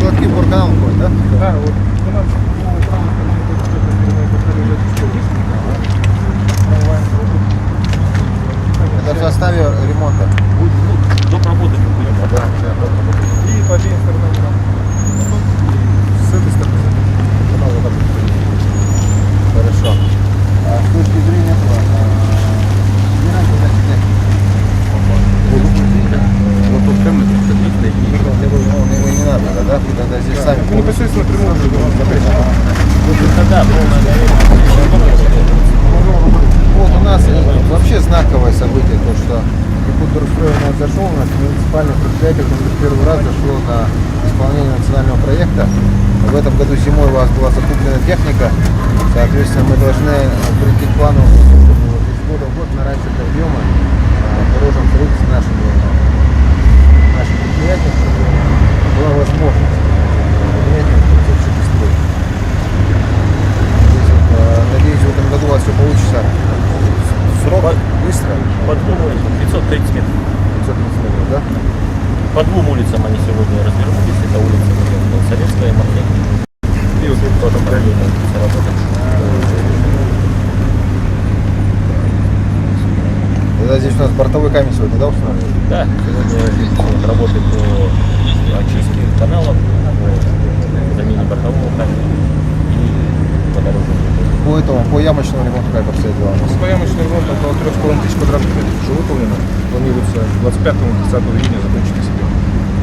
Сладкий бурканал ходит, да? Да, вот у нас Это в составе ремонта. Доп. Работы мы будем. Да. и по обеим сторонам там. С этой стороны. Хорошо. А с точки зрения Вот тут камеры, его не надо, да? Вы тогда здесь сами. Мы непосредственно прямую да, Вот у нас вообще знаковое событие, то что Рекутер-строй у нас зашел, у нас муниципальное предприятие, которое первый раз зашло на исполнение национального проекта. В этом году зимой у вас была закуплена техника, соответственно мы должны прийти к плану, чтобы из года в год наращивать объемы по дорожным строительству наших предприятий, чтобы была возможность принятия процесса стройки. Надеюсь, в этом году у вас все получится. Срок быстро. По двум улицам, 530 метров. 530 метров, да? По двум улицам они сегодня развернулись. Это улица Советская и Мордек. И вот тут тоже параллельно работает. Тогда здесь у нас бортовой камень сегодня, да, установлен? Да, сегодня работает по очистке каналов, по замене бортового камня и по дорожному. По ямочному ремонту как обстоят дела? Своямочный ремонт около 3500 квадратных метров уже выполнено. Планируется 25-30 июня закончить себе.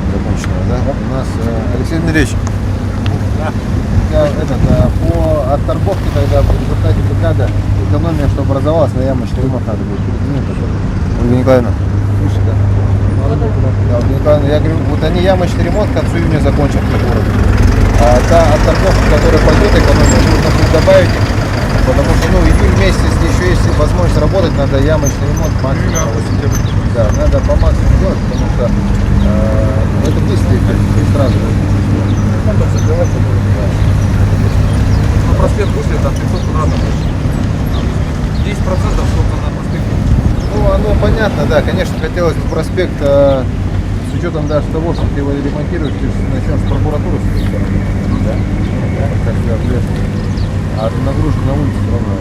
Закончено, да? У нас Алексей Дмитриевич, по отторговке тогда в результате блокады экономия, что образовалась, на ямочный ремонт надо будет. Ольга Николаевна, слышите, да? Да, Ольга Николаевна, я говорю, вот они ямочный ремонт к концу июня закончат в городе. А та отторговка, которая пойдет, экономия, нужно будет добавить. Потому что, июль месяц, если еще есть возможность работать, надо ямочный ремонт максимум. Да, надо по максимуму делать, потому что это быстро и сразу. Ну, проспект вышли, там 500 квадратов. 10% сколько на проспекте. Оно понятно, да, конечно, хотелось бы проспект, с учетом даже того, что ты его ремонтируешь, ты начнешь с прокуратуры с этой стороны. Да? Как всегда, а нагрузка на улице все равно.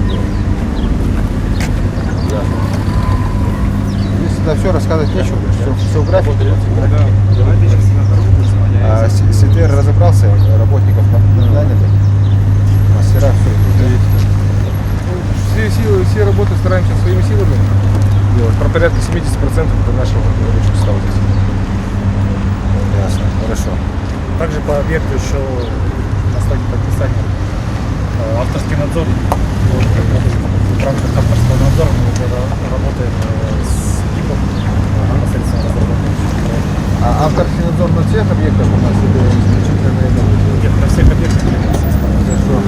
Да. Здесь это все рассказывать нечего, все в графике. А СТР разобрался, работников наняли, мастера, Все работы стараемся своими силами делать. Про порядка 70% это нашего рабочего состава здесь. Ясно, хорошо. Также по объекту еще на стадии подписания авторский надзор. В рамках авторского надзора мы уже работаем с ГИПом непосредственно разработчиком. А авторский надзор на всех объектах у нас или исключительно на этом? Нет, на всех объектах непосредственно. Хорошо.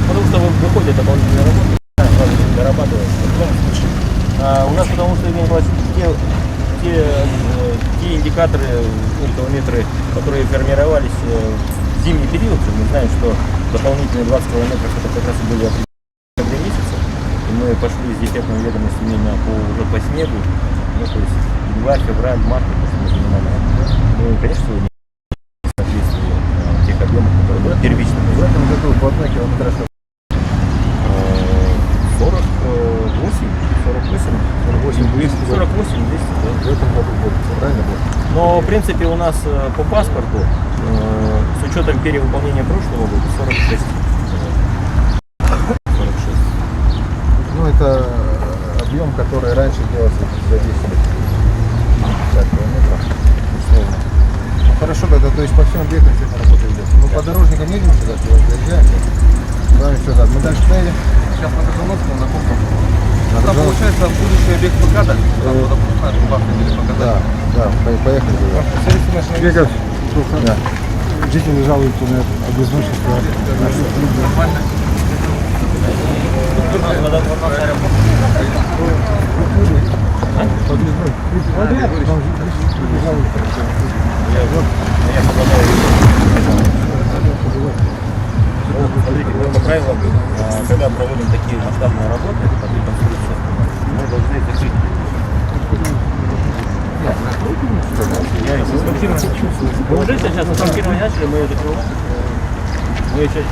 Потому что выходят дополнительные работы, дорабатывают. В любом случае. У нас потому что, Евгений Николаевич, те индикаторы, километры, которые формировались в зимний период, мы знаем, что дополнительные 20 километров это как раз и были определенные месяцы. И мы пошли с дефектными ведомостями уже по снегу, то есть январь, февраль, март, то есть мы занимали. Ну и, конечно, сегодня соответствие тех объемов, которые были первично. В этом году по 1 километраж 48, 200. В этом году будет, правильно будет? Но в принципе у нас по паспорту с учетом перевыполнения прошлого года 46. 46. Ну это объем, который раньше делался за 10 лет. 50 километров условно. Ну, хорошо, тогда то есть по всем объектам сегодня работа идет. Мы по дорожникам едем сюда, заезжаем. С вами все так. Мы дальше поедем. Сейчас на Казановском, на Курках. Там получается будущий объект ПКАДа. Да, поехали. Веков, Да. Жители жалуются на обезвоживание. нормально. По правилам, когда проводим такие масштабные работы по реконструкции, мы должны закрыть. Я мы уже сейчас асфальтирование начали, мы закрываем. Мы сейчас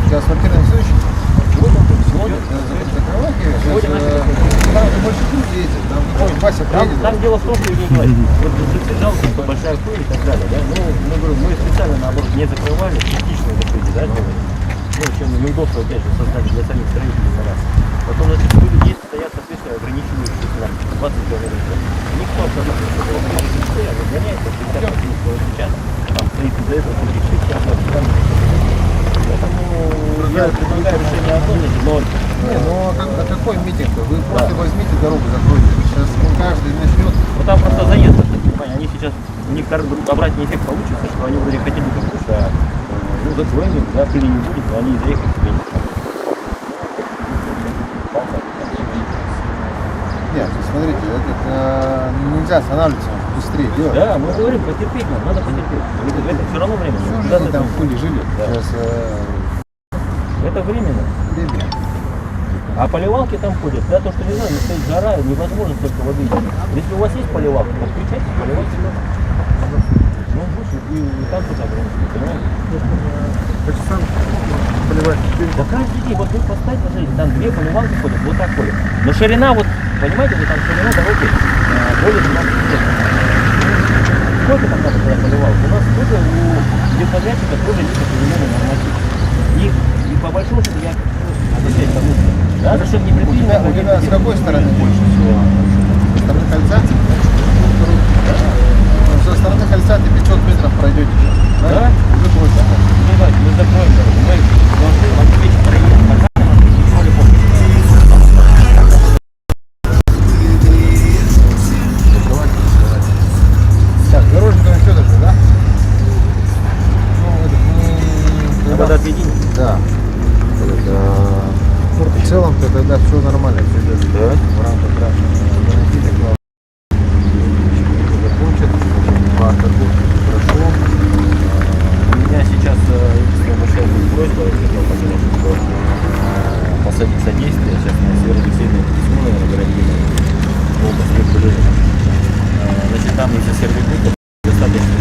Сейчас асфальтирование следующий? Закрывайте. Там больше тут ездит. Там Вася приедет. Там дело в том, что Евгений Николаевич, вот застрял большая пыль и так далее, да? Ну, мы говорим, мы специально наоборот не закрывали, частично закрыли, да, делали. Ну, чем неудобство, опять же, создать для самих строителей на раз. Потом, значит, люди здесь стоят, соответственно, ограничивающие нам 20 километров. Никто абсолютно не стоят, разгоняется, 50 час, там стоит из-за этого, поэтому я предлагаю решение одно, значит, ноль. Не, ну а какой митинг? Вы просто возьмите дорогу, закройте. Сейчас каждый начнет. Ну там просто заезд, понимаете, они сейчас, у них обратный эффект получится, что они вроде хотели как-то, что ну закроем их, да, пыли не будет, но они заехать себе не смогут. Нет, смотрите, нельзя останавливаться, быстрее делать. Да, мы говорим, потерпеть надо потерпеть. Это все равно время. Всю жизнь там в пыли жили. Да. Сейчас Это временно. время. А поливалки там ходят, да, то, что не знаю, стоит жара, невозможно столько воды. Если у вас есть поливалка, подключайте, поливайте. Ну, больше и там тут ограничено, понимаете? По часам поливать. Да каждый день, вот вы поставьте, пожалуйста, там 2 поливалки ходят, вот так ходят. Но ширина, вот, понимаете, вот там ширина дороги более 12 метров. Сколько там надо туда поливалок? У нас тоже у гидроподрядчика тоже есть определенный норматив. И по большому счету я обращаюсь к тому, да, за счет У тебя с какой стороны больше всего? Со стороны кольца? Со стороны кольца ты 500 метров пройдете сейчас. Да? Уже больше. Мы закроем дорогу. Мы должны обеспечить проезд. Пока нам ничего не помнит. Так, дорожниками все даже, да? Ну, Водоотведение. Да. В целом-то тогда все нормально, все идет в рамках графика. Закончат, по торговке хорошо. У меня сейчас единственная большая просьба, я хотел показать, что посадить содействие, сейчас на Северо-Алексеевной письмо, наверное, городили, по проспекту Ленина. Значит, там есть сервитут, достаточно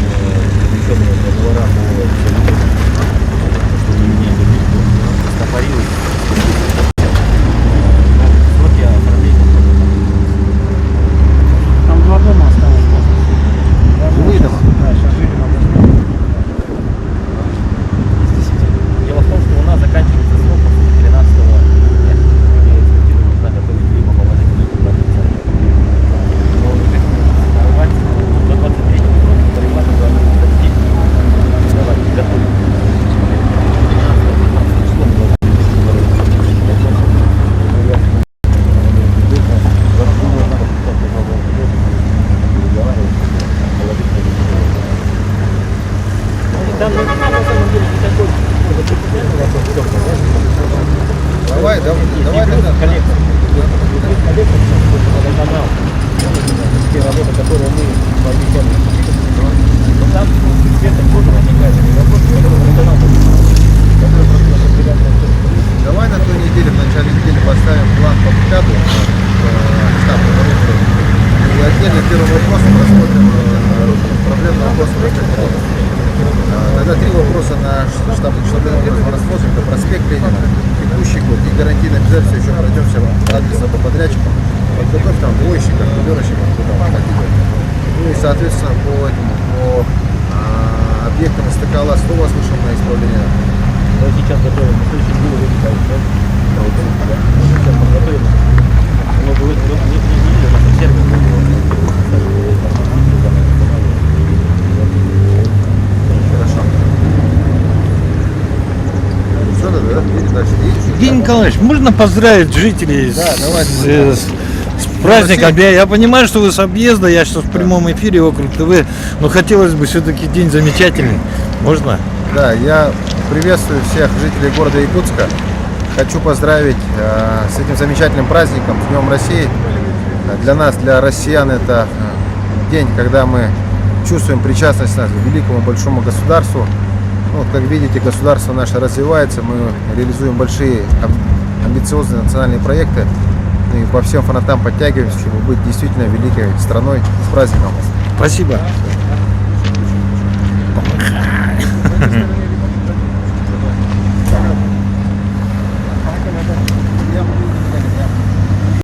заключенные договора по сервитуту, что не меняет бутылку, стопорилось. Сроки оформления. Там 2 дома осталось. Живые дома? Да, сейчас жили надо. Дело в том, что у нас заканчивается срок после 13-го дня. И экспертизу нужно готовить либо положительно, либо отрицательно. Но до 23-го срока поливать должны быть достигнуты. Давайте готовим. 13-15 числом должны быть. Давай тогда. Работа, которую мы пообещали. Там экспертам тоже возникает вопрос, который водоканал который просто определяет. Давай на той неделе, в начале недели поставим план по МКАДу, штабу. И отдельно первым вопросом рассмотрим проблемный вопрос. Тогда 3 вопроса на штаб мы рассмотрим. Это проспект Ленина, текущий год и гарантийное обязательство еще пройдемся адреса по подрядчикам. Подготовь там двойщиков, пулерщиков, кто там хотите. Ну и соответственно по объектам СТК-ЛАЗ, что у вас вышло на исправление? Мы сейчас готовим, на следующей неделе выпускаем, да? Сейчас подготовим. Много не сервис Хорошо. Все, да? Едем дальше. Евгений Николаевич, можно поздравить жителей с праздником? Я понимаю, что вы с объезда, я сейчас в прямом эфире Округ ТВ, но хотелось бы все-таки день замечательный. Можно? Да, я приветствую всех жителей города Якутска. Хочу поздравить с этим замечательным праздником, с Днем России. Для нас, для россиян, это день, когда мы чувствуем причастность к великому большому государству. Ну, вот, как видите, государство наше развивается, мы реализуем большие амбициозные национальные проекты. и по всем фронтам подтягиваемся, чтобы быть действительно великой страной. С праздником вас! Спасибо.